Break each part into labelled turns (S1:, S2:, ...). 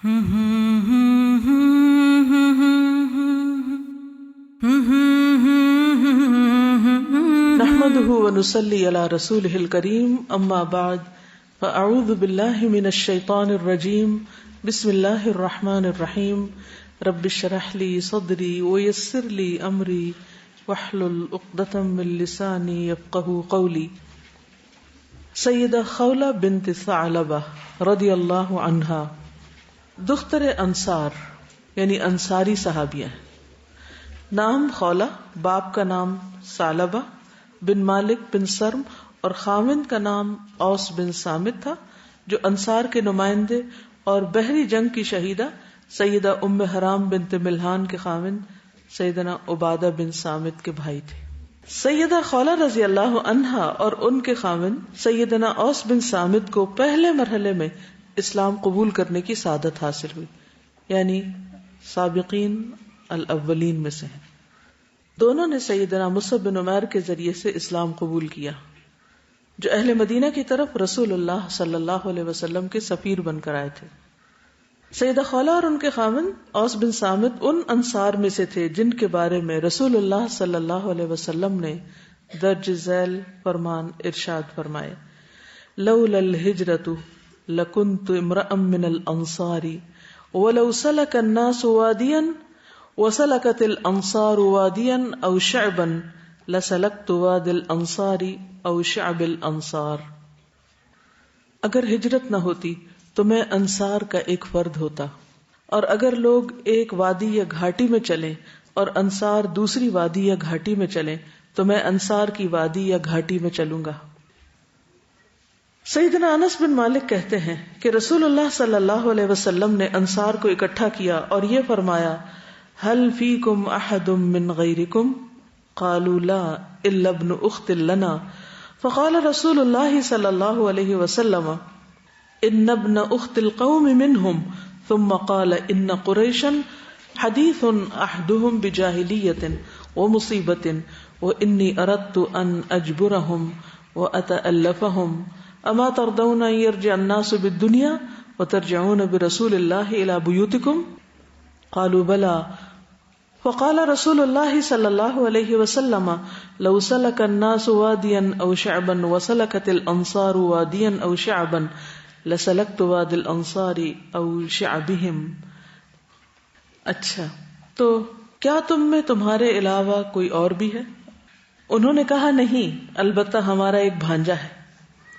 S1: نحمده ونصلي على رسوله الكريم اما بعد فاعوذ بالله من الشيطان الرجيم بسم الله الرحمن الرحيم رب اشرح لي صدري ويسر لي امري واحلل عقدة من لساني يفقهوا قولي. سیدہ خولہ بنت ثعلبہ رضی اللہ عنہا دختر انصار یعنی انصاری صحابیہ ہیں. نام خولہ، باپ کا نام ثعلبہ بن مالک بن سرم اور خاوند کا نام اوس بن صامت تھا، جو انصار کے نمائندے اور بحری جنگ کی شہیدہ سیدہ ام حرام بنت ملحان کے خاوند سیدنا عبادہ بن صامت کے بھائی تھے. سیدہ خولہ رضی اللہ عنہا اور ان کے خاوند سیدنا اوس بن صامت کو پہلے مرحلے میں اسلام قبول کرنے کی سعادت حاصل ہوئی، یعنی سابقین الاولین میں سے ہیں. دونوں نے سیدنا مصعب بن عمیر کے ذریعے سے اسلام قبول کیا، جو اہل مدینہ کی طرف رسول اللہ صلی اللہ علیہ وسلم کے سفیر بن کر آئے تھے. سیدہ خولہ اور ان کے خاوند اوس بن صامت ان انصار میں سے تھے جن کے بارے میں رسول اللہ صلی اللہ علیہ وسلم نے درج ذیل فرمان ارشاد فرمائے: لولا الہجرۃ لکنت امرأ من الانصار ولو سلک الناس وادیا وسلکت الانصار وادیا او شعبا لسلکت واد الانصار او شعب الانصار. اگر ہجرت نہ ہوتی تو میں انصار کا ایک فرد ہوتا، اور اگر لوگ ایک وادی یا گھاٹی میں چلیں اور انصار دوسری وادی یا گھاٹی میں چلیں تو میں انصار کی وادی یا گھاٹی میں چلوں گا. سیدنا انس بن مالک کہتے ہیں کہ رسول اللہ صلی اللہ علیہ وسلم نے انصار کو اکٹھا کیا اور یہ فرمایا: هل فیکم احد من غیرکم؟ قالوا لا الا ابن اخت لنا. فقال رسول اللہ صلی اللہ علیہ وسلم: ان ابن اخت القوم منهم. ثم قال ان قریشا حدیث احدهم بجاہلیۃ ومصیبۃ وانی اردت ان اجبرهم واتألفهم. اما ترضون ان يرجع الناس بالدنيا وترجعون برسول الله الى بيوتكم؟ قالوا بلى. فقال رسول الله صلى الله عليه وسلم: لو سلك الناس واديا او شعبا وسلكت الانصار واديا او شعبا لسلكت واد الانصار او شعبهم. اچھا، تو کیا تم میں تمہارے علاوہ کوئی اور بھی ہے؟ انہوں نے کہا نہیں، البتہ ہمارا ایک بھانجا ہے.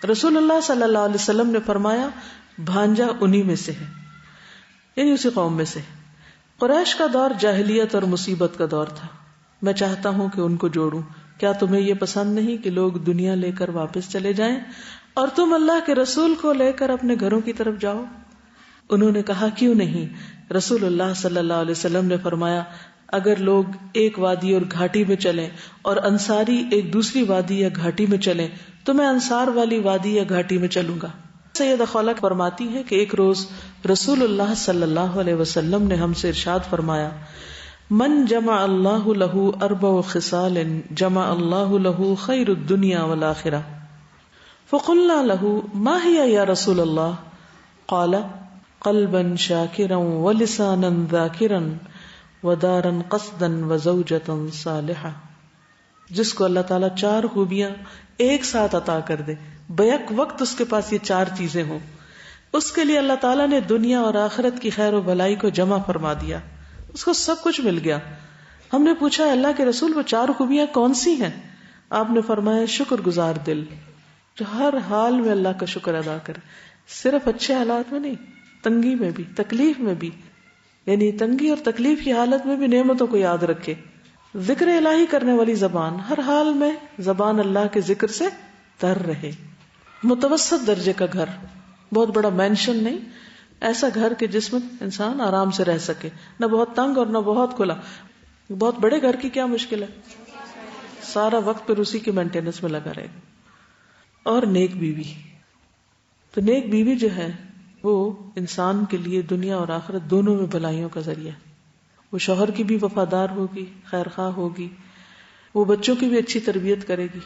S1: رسول اللہ صلی اللہ علیہ وسلم نے فرمایا: بھانجا انہی میں سے ہے، یعنی اسی قوم میں سے. قریش کا دور جاہلیت اور مصیبت کا دور تھا. میں چاہتا ہوں کہ ان کو جوڑوں. کیا تمہیں یہ پسند نہیں کہ لوگ دنیا لے کر واپس چلے جائیں اور تم اللہ کے رسول کو لے کر اپنے گھروں کی طرف جاؤ؟ انہوں نے کہا کیوں نہیں. رسول اللہ صلی اللہ علیہ وسلم نے فرمایا: اگر لوگ ایک وادی اور گھاٹی میں چلیں اور انصاری ایک دوسری وادی یا گھاٹی میں چلیں تو میں انصار والی وادی یا گھاٹی میں چلوں گا. سیدہ خولہ فرماتی ہے کہ ایک روز رسول اللہ صلی اللہ علیہ وسلم نے ہم سے ارشاد فرمایا: من جمع اللہ لہ اربع خصال جمع اللہ لہ خیر الدنیا والآخرہ. فقلنا له ما هي یا رسول اللہ؟ قال: قلبا شاکرا ولسانا ذاکرا ودارا قصدا وزوجتا صالحہ. جس کو اللہ تعالیٰ 4 خوبیاں ایک ساتھ عطا کر دے، بیک وقت اس کے پاس یہ 4 چیزیں ہوں، اس کے لیے اللہ تعالیٰ نے دنیا اور آخرت کی خیر و بھلائی کو جمع فرما دیا، اس کو سب کچھ مل گیا. ہم نے پوچھا اللہ کے رسول وہ 4 خوبیاں کون سی ہیں؟ آپ نے فرمایا: شکر گزار دل، جو ہر حال میں اللہ کا شکر ادا کرے، صرف اچھے حالات میں نہیں، تنگی میں بھی، تکلیف میں بھی، یعنی تنگی اور تکلیف کی حالت میں بھی نعمتوں کو یاد رکھے. ذکر الہی کرنے والی زبان، ہر حال میں زبان اللہ کے ذکر سے تر رہے. متوسط درجے کا گھر، بہت بڑا مینشن نہیں، ایسا گھر کہ جس میں انسان آرام سے رہ سکے، نہ بہت تنگ اور نہ بہت کھلا. بہت بڑے گھر کی کیا مشکل ہے، سارا وقت پھر اسی کے مینٹیننس میں لگا رہے گا. اور نیک بیوی، تو نیک بیوی جو ہے وہ انسان کے لیے دنیا اور آخرت دونوں میں بھلائیوں کا ذریعہ. وہ شوہر کی بھی وفادار ہوگی، خیر خواہ ہوگی، وہ بچوں کی بھی اچھی تربیت کرے گی،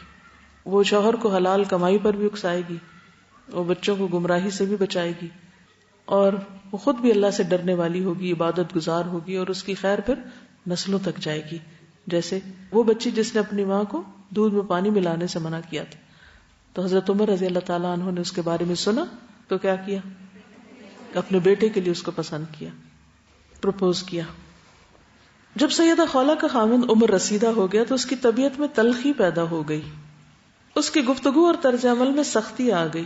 S1: وہ شوہر کو حلال کمائی پر بھی اکسائے گی، وہ بچوں کو گمراہی سے بھی بچائے گی. اور وہ خود بھی اللہ سے ڈرنے والی ہوگی، عبادت گزار ہوگی، اور اس کی خیر پھر نسلوں تک جائے گی. جیسے وہ بچی جس نے اپنی ماں کو دودھ میں پانی ملانے سے منع کیا تھا، تو حضرت عمر رضی اللہ تعالیٰ عنہ نے اس کے بارے میں سنا تو کیا کیا؟ اپنے بیٹے کے لیے اس کو پسند کیا، پروپوز کیا. جب سیدہ خولہ کا خاوند عمر رسیدہ ہو گیا تو اس کی طبیعت میں تلخی پیدا ہو گئی، اس کی گفتگو اور طرز عمل میں سختی آ گئی.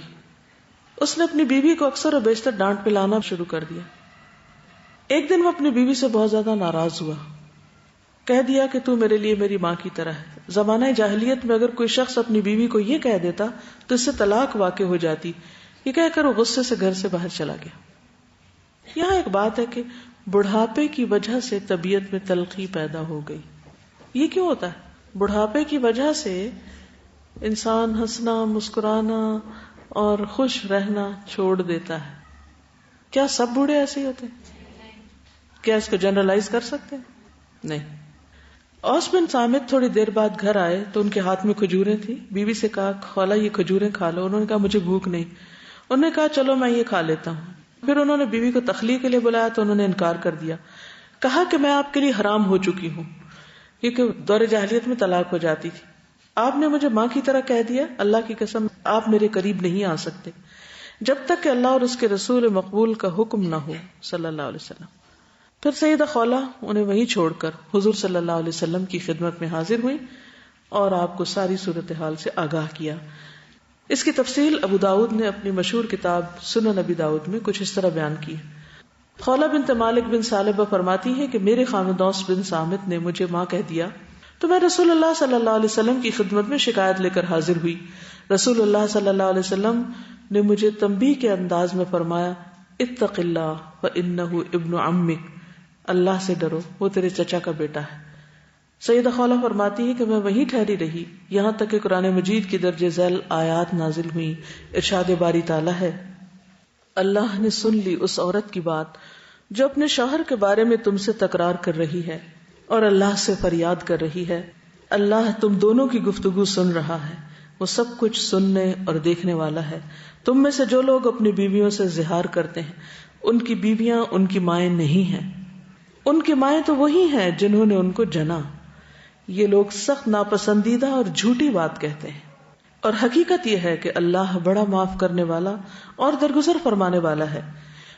S1: اس نے اپنی بیوی کو اکثر و بیشتر ڈانٹ پلانا شروع کر دیا. ایک دن وہ اپنی بیوی سے بہت زیادہ ناراض ہوا، کہہ دیا کہ تو میرے لیے میری ماں کی طرح ہے. زمانہ جاہلیت میں اگر کوئی شخص اپنی بیوی کو یہ کہہ دیتا تو اس سے طلاق واقع ہو جاتی. یہ کہہ کر وہ غصے سے گھر سے باہر چلا گیا. یہاں ایک بات ہے کہ بڑھاپے کی وجہ سے طبیعت میں تلخی پیدا ہو گئی. یہ کیوں ہوتا ہے؟ بڑھاپے کی وجہ سے انسان ہنسنا، مسکرانا اور خوش رہنا چھوڑ دیتا ہے. کیا سب بوڑھے ایسے ہی ہوتے ہیں؟ کیا اس کو جنرلائز کر سکتے ہیں؟ نہیں. اوس بن صامت تھوڑی دیر بعد گھر آئے تو ان کے ہاتھ میں کھجوریں تھی. بیوی سے کہا خولہ یہ کھجوریں کھا لو. انہوں نے کہا مجھے بھوک نہیں. انہوں نے کہا چلو میں یہ کھا لیتا ہوں. پھر انہوں نے بیوی کو تخلیہ کے لیے بلایا تو انہوں نے انکار کر دیا. کہا کہ میں آپ کے لیے حرام ہو چکی ہوں، کیونکہ دور جاہلیت میں طلاق ہو جاتی تھی. آپ نے مجھے ماں کی طرح کہہ دیا، اللہ کی قسم آپ میرے قریب نہیں آ سکتے جب تک کہ اللہ اور اس کے رسول مقبول کا حکم نہ ہو صلی اللہ علیہ وسلم. پھر سیدہ خولہ انہیں وہیں چھوڑ کر حضور صلی اللہ علیہ وسلم کی خدمت میں حاضر ہوئی اور آپ کو ساری صورتحال سے آگاہ کیا. اس کی تفصیل ابو داؤد نے اپنی مشہور کتاب سنن نبی داؤد میں کچھ اس طرح بیان کی. خولہ بنت مالک بن ثعلبہ فرماتی ہے کہ میرے خاوند اوس بن صامت نے مجھے ماں کہہ دیا تو میں رسول اللہ صلی اللہ علیہ وسلم کی خدمت میں شکایت لے کر حاضر ہوئی. رسول اللہ صلی اللہ علیہ وسلم نے مجھے تنبیہ کے انداز میں فرمایا اتق اللہ فإنہ ابن عمک، اللہ سے ڈرو وہ تیرے چچا کا بیٹا ہے. سیدہ خولہ فرماتی ہے کہ میں وہیں ٹھہری رہی یہاں تک کہ قرآن مجید کی درج ذیل آیات نازل ہوئی. ارشاد باری تعالیٰ ہے اللہ نے سن لی اس عورت کی بات جو اپنے شوہر کے بارے میں تم سے تکرار کر رہی ہے اور اللہ سے فریاد کر رہی ہے. اللہ تم دونوں کی گفتگو سن رہا ہے، وہ سب کچھ سننے اور دیکھنے والا ہے. تم میں سے جو لوگ اپنی بیویوں سے زہار کرتے ہیں ان کی بیویاں ان کی مائیں نہیں ہیں، ان کی مائیں تو وہی ہیں جنہوں نے ان کو جنا. یہ لوگ سخت ناپسندیدہ اور جھوٹی بات کہتے ہیں، اور حقیقت یہ ہے کہ اللہ بڑا معاف کرنے والا اور درگزر فرمانے والا ہے.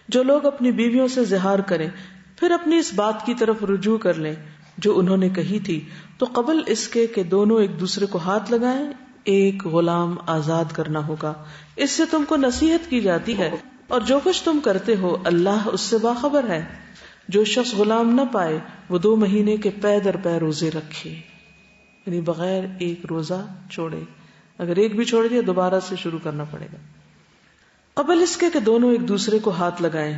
S1: جو لوگ اپنی بیویوں سے زہار کریں پھر اپنی اس بات کی طرف رجوع کر لیں جو انہوں نے کہی تھی تو قبل اس کے کہ دونوں ایک دوسرے کو ہاتھ لگائیں ایک غلام آزاد کرنا ہوگا. اس سے تم کو نصیحت کی جاتی ہے اور جو کچھ تم کرتے ہو اللہ اس سے باخبر ہے. جو شخص غلام نہ پائے وہ 2 مہینے کے پے در پے روزے رکھے، یعنی بغیر ایک روزہ چھوڑے. اگر ایک بھی چھوڑ دیا دوبارہ سے شروع کرنا پڑے گا. قبل اس کے کہ دونوں ایک دوسرے کو ہاتھ لگائیں،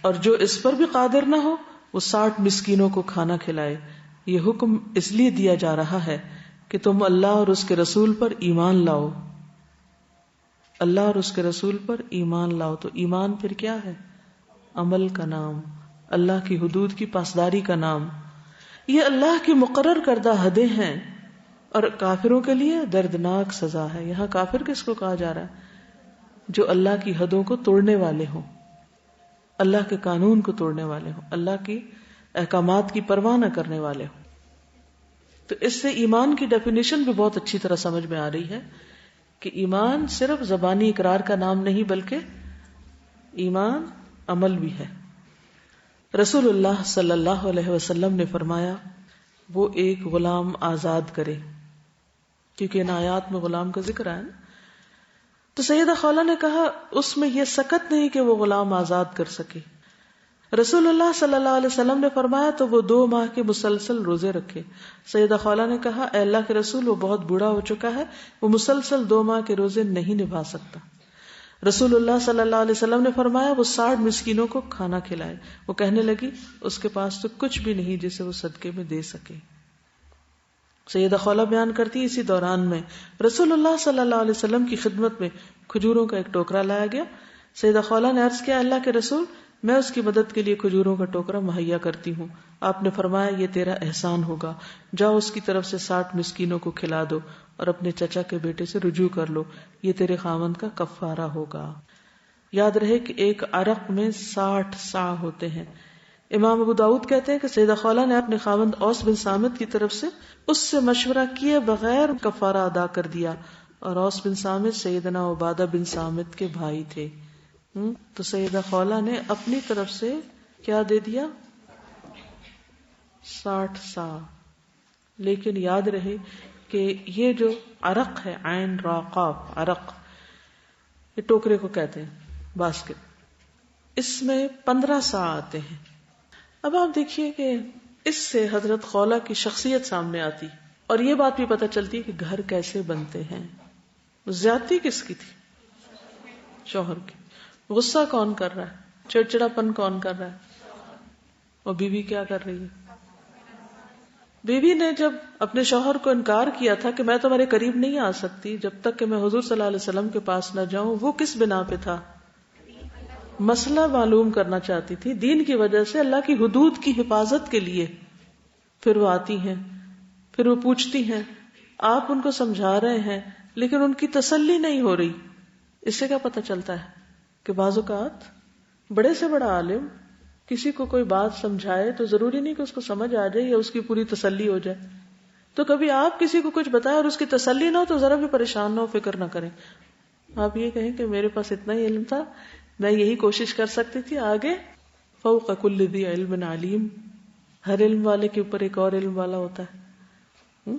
S1: اور جو اس پر بھی قادر نہ ہو وہ 60 مسکینوں کو کھانا کھلائے. یہ حکم اس لیے دیا جا رہا ہے کہ تم اللہ اور اس کے رسول پر ایمان لاؤ. اللہ اور اس کے رسول پر ایمان لاؤ. تو ایمان پھر کیا ہے؟ عمل کا نام، اللہ کی حدود کی پاسداری کا نام. یہ اللہ کی مقرر کردہ حدیں ہیں اور کافروں کے لیے دردناک سزا ہے. یہاں کافر کس کو کہا جا رہا ہے؟ جو اللہ کی حدوں کو توڑنے والے ہوں، اللہ کے قانون کو توڑنے والے ہوں، اللہ کی احکامات کی پرواہ نہ کرنے والے ہوں. تو اس سے ایمان کی ڈیفینیشن بھی بہت اچھی طرح سمجھ میں آ رہی ہے کہ ایمان صرف زبانی اقرار کا نام نہیں بلکہ ایمان عمل بھی ہے. رسول اللہ صلی اللہ علیہ وسلم نے فرمایا وہ ایک غلام آزاد کرے، کیونکہ ان آیات میں غلام کا ذکر ہے. تو سیدہ خولہ نے کہا اس میں یہ سکت نہیں کہ وہ غلام آزاد کر سکے. رسول اللہ صلی اللہ علیہ وسلم نے فرمایا تو وہ 2 ماہ کے مسلسل روزے رکھے. سیدہ خولہ نے کہا اے اللہ کے رسول وہ بہت بوڑھا ہو چکا ہے، وہ مسلسل 2 ماہ کے روزے نہیں نبھا سکتا. رسول اللہ صلی اللہ علیہ وسلم نے فرمایا وہ 60 مسکینوں کو کھانا کھلائے. وہ کہنے لگی اس کے پاس تو کچھ بھی نہیں جسے وہ صدقے میں دے سکے. سیدہ خولہ بیان کرتی اسی دوران میں رسول اللہ صلی اللہ علیہ وسلم کی خدمت میں کھجوروں کا ایک ٹوکرا لایا گیا. سیدہ خولہ نے عرض کیا اللہ کے رسول میں اس کی مدد کے لیے کھجوروں کا ٹوکرا مہیا کرتی ہوں. آپ نے فرمایا یہ تیرا احسان ہوگا، جاؤ اس کی طرف سے 60 مسکینوں کو کھلا دو اور اپنے چچا کے بیٹے سے رجوع کر لو، یہ تیرے خاوند کا کفارہ ہوگا. یاد رہے کہ ایک عرق میں 60 سا ہوتے ہیں. امام ابو داؤد کہتے ہیں کہ سیدہ خولہ نے اپنے خاوند اوس بن صامت کی طرف سے اس سے مشورہ کیے بغیر کفارہ ادا کر دیا، اور اوس بن صامت سیدنا عبادہ بن صامت کے بھائی تھے. تو سیدہ خولہ نے اپنی طرف سے کیا دے دیا؟ 60 سا. لیکن یاد رہے کہ یہ جو عرق ہے، عین را قاف عرق، یہ ٹوکرے کو کہتے ہیں، باسکٹ، اس میں 15 سا آتے ہیں. اب آپ دیکھیے کہ اس سے حضرت خولہ کی شخصیت سامنے آتی اور یہ بات بھی پتہ چلتی ہے کہ گھر کیسے بنتے ہیں. زیادتی کس کی تھی؟ شوہر کی. غصہ کون کر رہا ہے؟ چڑچڑاپن کون کر رہا ہے؟ اور بیوی کیا کر رہی ہے؟ بیوی نے جب اپنے شوہر کو انکار کیا تھا کہ میں تمہارے قریب نہیں آ سکتی جب تک کہ میں حضور صلی اللہ علیہ وسلم کے پاس نہ جاؤں، وہ کس بنا پہ تھا؟ مسئلہ معلوم کرنا چاہتی تھی، دین کی وجہ سے، اللہ کی حدود کی حفاظت کے لیے. پھر وہ آتی ہیں، پھر وہ پوچھتی ہیں، آپ ان کو سمجھا رہے ہیں لیکن ان کی تسلی نہیں ہو رہی. اس سے کیا پتہ چلتا ہے کہ بعض اوقات بڑے سے بڑا عالم کسی کو کوئی بات سمجھائے تو ضروری نہیں کہ اس کو سمجھ آ جائے یا اس کی پوری تسلی ہو جائے. تو کبھی آپ کسی کو کچھ بتائیں اور اس کی تسلی نہ ہو تو ذرا بھی پریشان نہ ہو، فکر نہ کریں. آپ یہ کہیں کہ میرے پاس اتنا ہی علم تھا، میں یہی کوشش کر سکتی تھی، آگے فوق کل ذی علم علیم، ہر علم والے کے اوپر ایک اور علم والا ہوتا ہے.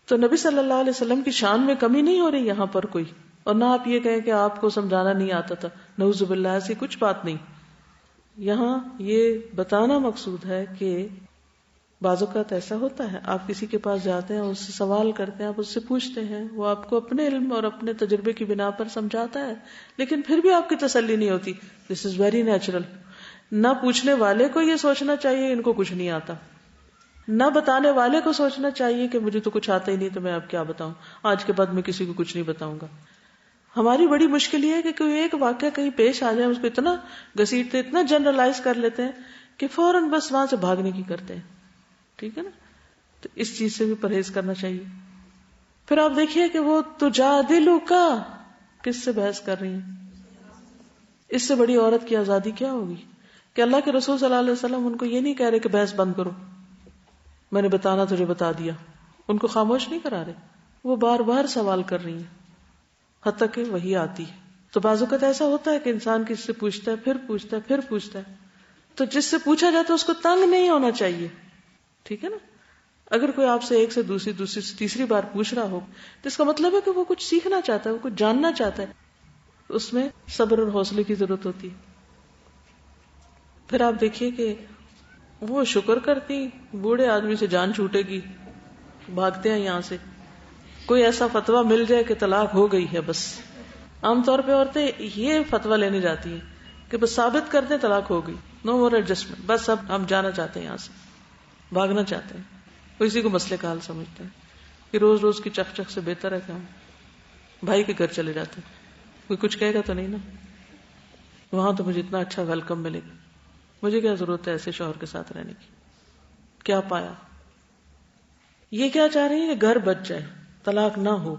S1: تو نبی صلی اللہ علیہ وسلم کی شان میں کمی نہیں ہو رہی یہاں پر کوئی، اور نہ آپ یہ کہیں کہ آپ کو سمجھانا نہیں آتا تھا، نعوذ باللہ، ایسی کچھ بات نہیں. یہاں یہ بتانا مقصود ہے کہ بعض اوقات ایسا ہوتا ہے، آپ کسی کے پاس جاتے ہیں، اس سے سوال کرتے ہیں، آپ اس سے پوچھتے ہیں، وہ آپ کو اپنے علم اور اپنے تجربے کی بنا پر سمجھاتا ہے، لیکن پھر بھی آپ کی تسلی نہیں ہوتی. دس از ویری نیچرل. نہ پوچھنے والے کو یہ سوچنا چاہیے ان کو کچھ نہیں آتا، نہ بتانے والے کو سوچنا چاہیے کہ مجھے تو کچھ آتا ہی نہیں، تو میں اب کیا بتاؤں، آج کے بعد میں کسی کو کچھ نہیں بتاؤں گا. ہماری بڑی مشکل یہ ہے کہ کوئی ایک واقعہ کہیں پیش آ جائے، اس کو اتنا گھسیٹتے، اتنا جنرلائز کر لیتے ہیں کہ فوراً بس وہاں سے بھاگنے کی کرتے ہیں. ٹھیک ہے نا؟ تو اس چیز سے بھی پرہیز کرنا چاہیے. پھر آپ دیکھیے کہ وہ تجادلک، کس سے بحث کر رہی ہیں؟ اس سے بڑی عورت کی آزادی کیا ہوگی کہ اللہ کے رسول صلی اللہ علیہ وسلم ان کو یہ نہیں کہہ رہے کہ بحث بند کرو، میں نے بتانا تجھے بتا دیا. ان کو خاموش نہیں کرا رہے، وہ بار بار سوال کر رہی ہیں حتیٰ کہ وہی آتی ہے. تو بعض اوقات ایسا ہوتا ہے کہ انسان کسی سے پوچھتا ہے، پھر پوچھتا ہے، پھر پوچھتا ہے، تو جس سے پوچھا جاتا ہے اس کو تنگ نہیں ہونا چاہیے. ٹھیک ہے نا؟ اگر کوئی آپ سے ایک سے دوسری سے تیسری بار پوچھ رہا ہو تو اس کا مطلب ہے کہ وہ کچھ سیکھنا چاہتا ہے، وہ کچھ جاننا چاہتا ہے. اس میں صبر اور حوصلے کی ضرورت ہوتی ہے. پھر آپ دیکھیے کہ وہ شکر کرتی بوڑھے آدمی سے جان چھوٹے گی، بھاگتے ہیں یہاں سے. کوئی ایسا فتویٰ مل جائے کہ طلاق ہو گئی ہے، بس. عام طور پہ عورتیں یہ فتویٰ لینے جاتی ہیں کہ بس ثابت کر دیں طلاق ہو گئی، نو مور ایڈجسٹمنٹ، بس اب ہم جانا چاہتے ہیں یہاں سے، بھاگنا چاہتے ہیں. وہ اسی کو مسئلے کا حل سمجھتے ہیں کہ روز روز کی چک چک سے بہتر ہے کہ ہم بھائی کے گھر چلے جاتے ہیں. کوئی کچھ کہے گا تو نہیں نا، وہاں تو مجھے اتنا اچھا ویلکم ملے گا، مجھے کیا ضرورت ہے ایسے شوہر کے ساتھ رہنے کی. کیا پایا؟ یہ کیا چاہ رہی ہے کہ گھر بچ جائے، طلاق نہ ہو.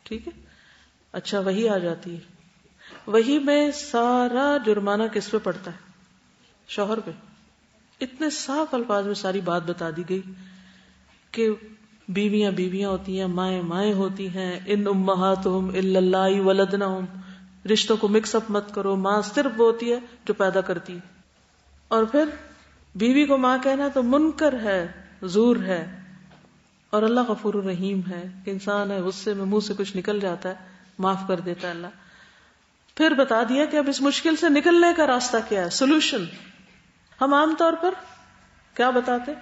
S1: ٹھیک ہے. اچھا وہی آ جاتی ہے، وہی میں سارا جرمانہ کس پہ پڑتا ہے؟ شوہر پہ. اتنے صاف الفاظ میں ساری بات بتا دی گئی کہ بیویاں بیویاں ہوتی ہیں، مائیں مائیں ہوتی ہیں. ان امہاتہم الا اللہ ولدنہم، رشتوں کو مکس اپ مت کرو. ماں صرف وہ ہوتی ہے جو پیدا کرتی ہے. اور پھر بیوی کو ماں کہنا تو منکر ہے، زور ہے. اور اللہ غفور الرحیم ہے کہ انسان ہے، غصے میں منہ سے کچھ نکل جاتا ہے، معاف کر دیتا ہے اللہ. پھر بتا دیا کہ اب اس مشکل سے نکلنے کا راستہ کیا ہے، سولوشن. ہم عام طور پر کیا بتاتے؟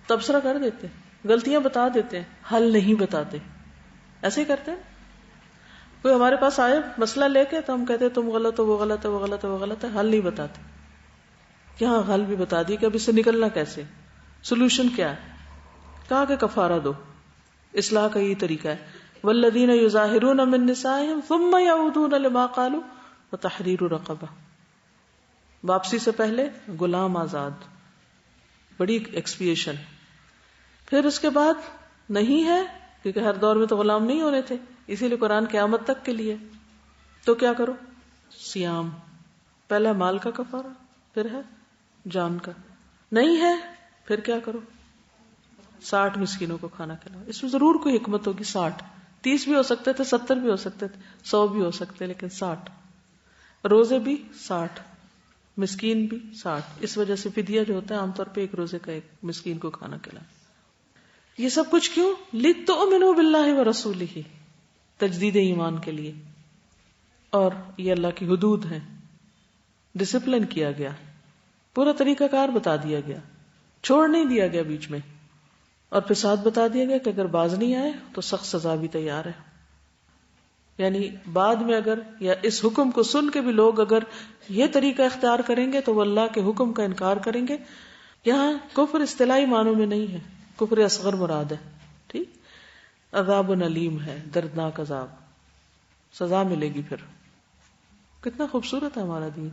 S1: تبصرہ کر دیتے، غلطیاں بتا دیتے ہیں، حل نہیں بتاتے. ایسے ہی کرتے ہیں. کوئی ہمارے پاس آئے مسئلہ لے کے تو ہم کہتے تم غلط ہو، وہ غلط ہے، وہ غلط ہے، وہ غلط ہے. حل نہیں بتاتے. کیا حل بھی بتا دی کہ اب اس سے نکلنا کیسے، سولوشن کیا ہے. کہا کہ کفارہ دو. اصلاح کا یہ طریقہ ہے. والذین یظاہرون من نسائہم ثم یعودون لما قالوا وتحریر رقبہ. واپسی سے پہلے غلام آزاد، بڑی ایکسپیشن. پھر اس کے بعد نہیں ہے کیونکہ ہر دور میں تو غلام نہیں ہونے تھے، اسی لیے قرآن قیامت تک کے لیے. تو کیا کرو؟ سیام، پہلا مال کا کفارہ، پھر ہے جان کا. نہیں ہے پھر کیا کرو؟ 60 مسکینوں کو کھانا کھلاؤ. اس میں ضرور کوئی حکمت ہوگی. 60، 30 بھی ہو سکتے تھے، 70 بھی ہو سکتے تھے، 100 بھی ہو سکتے، لیکن 60. روزے بھی 60، مسکین بھی 60. اس وجہ سے فدیہ جو ہوتا ہے عام طور پہ ایک روزے کا ایک مسکین کو کھانا کھلانا. یہ سب کچھ کیوں؟ لِتُؤْمِنُوا بِاللَّهِ وَرَسُولِهِ، تجدید ایمان کے لیے. اور یہ اللہ کی حدود ہیں، ڈسپلن کیا گیا، پورا طریقہ کار بتا دیا گیا، چھوڑ نہیں دیا گیا بیچ میں. اور پھر ساتھ بتا دیا گیا کہ اگر باز نہیں آئے تو سخت سزا بھی تیار ہے. یعنی بعد میں اگر یا اس حکم کو سن کے بھی لوگ اگر یہ طریقہ اختیار کریں گے تو وہ اللہ کے حکم کا انکار کریں گے. یہاں کفر اصطلاحی معنوں میں نہیں ہے، کفر اصغر مراد ہے. ٹھیک، عذاب علیم ہے، دردناک عذاب، سزا ملے گی. پھر کتنا خوبصورت ہے ہمارا دین،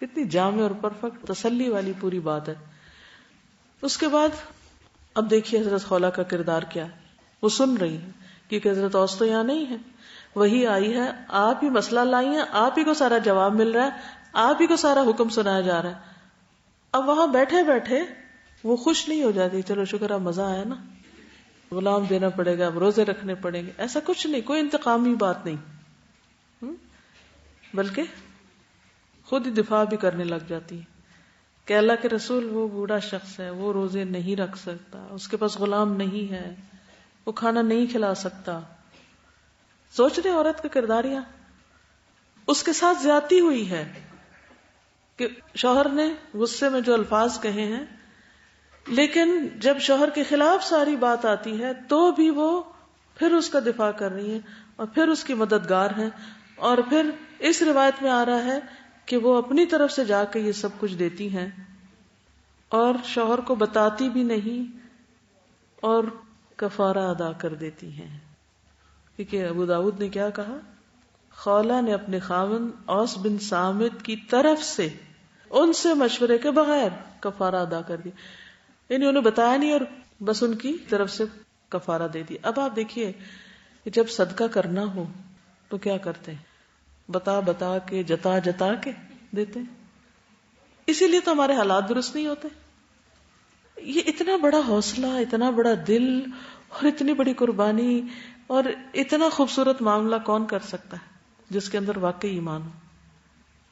S1: کتنی جامع اور پرفیکٹ تسلی والی پوری بات ہے. اس کے بعد اب دیکھیے حضرت خولا کا کردار کیا ہے. وہ سن رہی ہے کیونکہ حضرت اوس تو یہاں نہیں ہے، وہی آئی ہے، آپ ہی مسئلہ لائی ہیں، آپ ہی کو سارا جواب مل رہا ہے، آپ ہی کو سارا حکم سنایا جا رہا ہے. اب وہاں بیٹھے بیٹھے وہ خوش نہیں ہو جاتی، چلو شکر ہے مزہ آیا نا، غلام دینا پڑے گا، اب روزے رکھنے پڑیں گے. ایسا کچھ نہیں، کوئی انتقامی بات نہیں، بلکہ خود ہی دفاع بھی کرنے لگ جاتی ہے کہ اللہ کے رسول وہ بوڑھا شخص ہے، وہ روزے نہیں رکھ سکتا، اس کے پاس غلام نہیں ہے، وہ کھانا نہیں کھلا سکتا. سوچ رہے عورت کا کردار یہاں اس کے ساتھ زیادتی ہوئی ہے کہ شوہر نے غصے میں جو الفاظ کہے ہیں، لیکن جب شوہر کے خلاف ساری بات آتی ہے تو بھی وہ پھر اس کا دفاع کر رہی ہیں اور پھر اس کی مددگار ہیں. اور پھر اس روایت میں آ رہا ہے کہ وہ اپنی طرف سے جا کے یہ سب کچھ دیتی ہیں اور شوہر کو بتاتی بھی نہیں اور کفارہ ادا کر دیتی ہیں. کیونکہ ابو داؤد نے کیا کہا، خولا نے اپنے خاوند اوس بن صامت کی طرف سے ان سے مشورے کے بغیر کفارہ ادا کر دی. یعنی انہیں بتایا نہیں اور بس ان کی طرف سے کفارہ دے دی. اب آپ دیکھیے کہ جب صدقہ کرنا ہو تو کیا کرتے ہیں، بتا بتا کے، جتا جتا کے دیتے ہیں. اسی لیے تو ہمارے حالات درست نہیں ہوتے. یہ اتنا بڑا حوصلہ، اتنا بڑا دل اور اتنی بڑی قربانی اور اتنا خوبصورت معاملہ کون کر سکتا ہے جس کے اندر واقعی ایمان ہو؟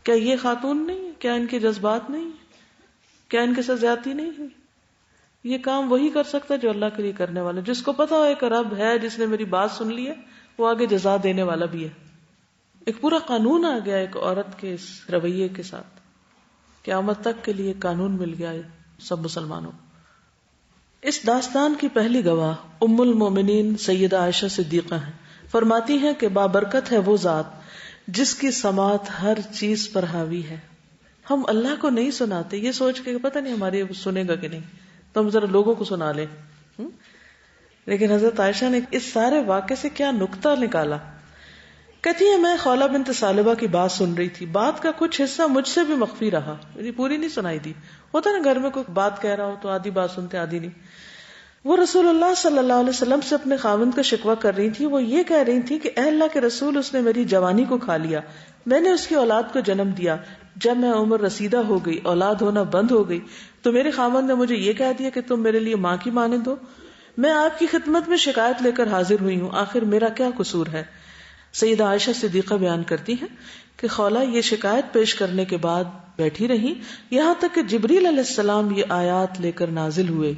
S1: کیا یہ خاتون نہیں؟ کیا ان کے جذبات نہیں؟ کیا ان کے ساتھ زیادتی نہیں ہوئی؟ یہ کام وہی کر سکتا ہے جو اللہ کے لیے کرنے والا، جس کو پتا ہو ایک رب ہے جس نے میری بات سن لی ہے، وہ آگے جزا دینے والا بھی ہے. ایک پورا قانون آ گیا ایک عورت کے اس رویے کے ساتھ، قیامت تک کے لیے قانون مل گیا ہے سب مسلمانوں. اس داستان کی پہلی گواہ ام المومنین سیدہ عائشہ صدیقہ ہیں. فرماتی ہیں کہ بابرکت ہے وہ ذات جس کی سماعت ہر چیز پر حاوی ہے. ہم اللہ کو نہیں سناتے یہ سوچ کے پتہ نہیں ہماری سنے گا کہ نہیں، تو ہم ذرا لوگوں کو سنا لیں. لیکن حضرت عائشہ نے اس سارے واقعے سے کیا نکتہ نکالا. کہتی ہے میں خولا بنت ثعلبہ کی بات سن رہی تھی، بات کا کچھ حصہ مجھ سے بھی مخفی رہا، یعنی پوری نہیں سنائی دی. ہوتا نا گھر میں کوئی بات کہہ رہا ہو تو آدھی بات سنتے آدھی نہیں. وہ رسول اللہ صلی اللہ علیہ وسلم سے اپنے خاوند کا شکوہ کر رہی تھی. وہ یہ کہہ رہی تھی کہ اے اللہ کے رسول، اس نے میری جوانی کو کھا لیا، میں نے اس کی اولاد کو جنم دیا، جب میں عمر رسیدہ ہو گئی، اولاد ہونا بند ہو گئی، تو میرے خاوند نے مجھے یہ کہہ دیا کہ تم میرے لیے ماں کی مانند ہو. میں آپ کی خدمت میں شکایت لے کر حاضر ہوئی ہوں، آخر میرا کیا قصور ہے؟ سیدہ عائشہ صدیقہ بیان کرتی ہیں کہ خولا یہ شکایت پیش کرنے کے بعد بیٹھی رہی یہاں تک کہ جبریل علیہ السلام یہ آیات لے کر نازل ہوئے.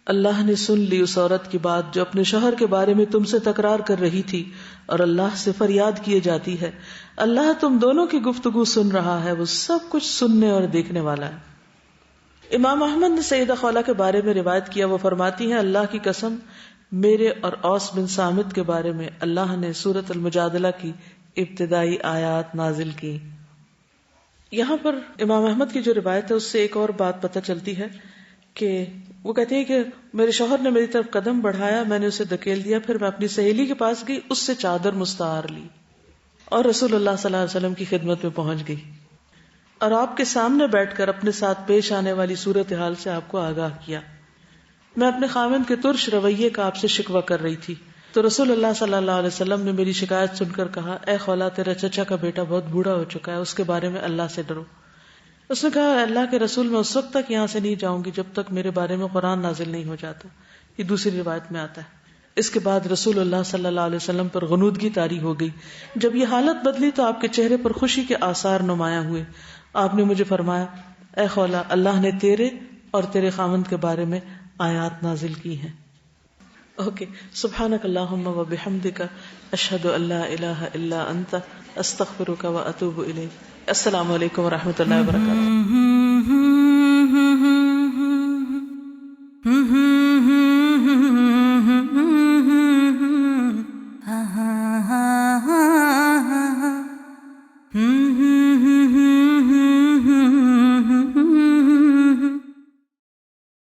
S1: اللہ نے سن لی اس عورت کی بات جو اپنے شوہر کے بارے میں تم سے تکرار کر رہی تھی اور اللہ سے فریاد کیے جاتی ہے. اللہ تم دونوں کی گفتگو سن رہا ہے، وہ سب کچھ سننے اور دیکھنے والا ہے. امام احمد نے سیدہ خولا کے بارے میں روایت کیا، وہ فرماتی ہیں اللہ کی قسم، میرے اور اوس بن صامت کے بارے میں اللہ نے سورۃ المجادلہ کی ابتدائی آیات نازل کی. یہاں پر امام احمد کی جو روایت ہے اس سے ایک اور بات پتہ چلتی ہے کہ وہ کہتے ہیں کہ میرے شوہر نے میری طرف قدم بڑھایا، میں نے اسے دھکیل دیا، پھر میں اپنی سہیلی کے پاس گئی، اس سے چادر مستعار لی اور رسول اللہ صلی اللہ علیہ وسلم کی خدمت میں پہنچ گئی اور آپ کے سامنے بیٹھ کر اپنے ساتھ پیش آنے والی صورتحال سے آپ کو آگاہ کیا. میں اپنے خاوند کے ترش رویے کا آپ سے شکوہ کر رہی تھی تو رسول اللہ صلی اللہ علیہ وسلم نے میری شکایت سن کر کہا، اے خولا، تیرا چچا کا بیٹا بہت بوڑھا ہو چکا ہے، اس کے بارے میں اللہ سے ڈرو۔ اس نے کہا، اللہ کے رسول، میں اس وقت تک یہاں سے نہیں جاؤں گی جب تک میرے بارے میں قرآن نازل نہیں ہو جاتا۔ یہ دوسری روایت میں آتا ہے۔ اس کے بعد رسول اللہ صلی اللہ علیہ وسلم پر غنودگی طاری ہو گئی۔ جب یہ حالت بدلی تو آپ کے چہرے پر خوشی کے آثار نمایاں ہوئے۔ آپ نے مجھے فرمایا، اے خولا، اللہ نے تیرے اور تیرے خاوند کے بارے میں آیات نازل کی ہیں۔ اوکے، سبحانک اللہم و بحمدک، اشہد ان لا الہ الا انت، استغفرک و اتوب الیک۔ السلام علیکم و رحمۃ اللہ وبرکاتہ۔